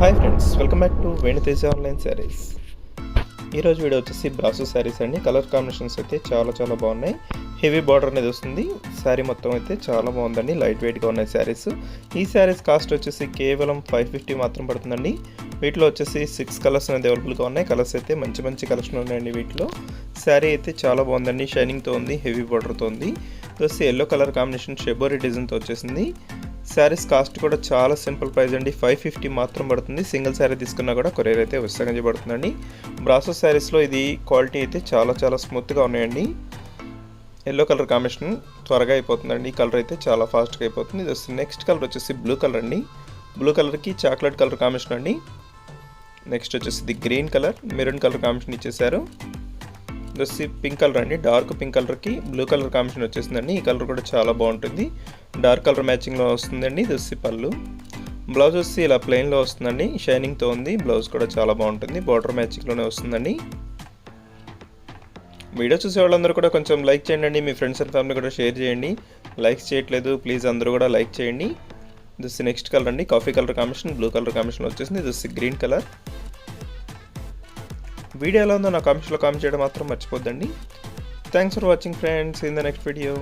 Hi friends, welcome back to వెను Teja online saris. ఈరోజు video వచ్చేసి బ్రాసో సారీస్ అండి. కలర్ కాంబినేషన్స్ అయితే చాలా బాగున్నాయి. హెవీ బార్డర్ అనేది వస్తుంది. శారీ మొత్తం అయితే చాలా బాగుందండి. లైట్ వెయిట్గా ఉన్నాయి శారీస్. ఈ శారీస్ కాస్ట్ వచ్చేసి కేవలం 550 మాత్రం పడుతుందండి. వీటిలో వచ్చేసి 6 కలర్స్ అనేది అవైలబుల్గా ఉన్నాయి. కలర్స్ అయితే మంచి కలెక్షన్ ఉన్నాయండి. వీటిలో శారీ అయితే చాలా బాగుందండి. షైనింగ్తో ఉంది, హెవీ బార్డర్తో ఉంది. వచ్చి ఎల్లో కలర్ కాంబినేషన్ షెబోరీ డిజైన్తో వచ్చేసింది. శారీస్ కాస్ట్ కూడా చాలా సింపుల్ ప్రైస్ అండి. 550 మాత్రం పడుతుంది. సింగిల్ శారీ తీసుకున్నా కూడా కొరియర్ అయితే ఉచితంగా చేయబడుతుందండి. బ్రాసో శారీస్లో ఇది క్వాలిటీ అయితే చాలా స్మూత్గా ఉన్నాయండి. ఎల్లో కలర్ కాంబినేషన్ త్వరగా అయిపోతుందండి. ఈ కలర్ అయితే చాలా ఫాస్ట్గా అయిపోతుంది. ఇది వస్తుంది. నెక్స్ట్ కలర్ వచ్చేసి బ్లూ కలర్ అండి. బ్లూ కలర్కి చాక్లెట్ కలర్ కాంబినేషన్ అండి. నెక్స్ట్ వచ్చేసి ఇది green colour, maroon colour combination ఇచ్చేసారు. ఇది వచ్చి పింక్ కలర్ అండి. డార్క్ పింక్ కలర్కి బ్లూ కలర్ కాంబినేషన్ వచ్చేసిందండి. ఈ కలర్ కూడా చాలా బాగుంటుంది. డార్క్ కలర్ మ్యాచింగ్లో వస్తుందండి. ఇది వచ్చి పళ్ళు. బ్లౌజ్ వచ్చి ఇలా ప్లెయిన్లో వస్తుందండి. షైనింగ్తో ఉంది. బ్లౌజ్ కూడా చాలా బాగుంటుంది. బార్డర్ మ్యాచింగ్లోనే వస్తుందండి. వీడియో చూసే వాళ్ళందరూ కూడా కొంచెం లైక్ చేయండి. మీ ఫ్రెండ్స్ అండ్ ఫ్యామిలీ కూడా షేర్ చేయండి. లైక్స్ చేయట్లేదు, ప్లీజ్ అందరూ కూడా లైక్ చేయండి. ఇది వచ్చి నెక్స్ట్ కలర్ అండి. Coffee colour combination, blue colour combination వచ్చేసింది. ఇది వచ్చి గ్రీన్ కలర్. వీడియో ఎలా ఉందో నా కామెంట్స్లో కామెంట్ చేయడం మాత్రం మర్చిపోద్దండి. Thanks for watching friends. In the next video.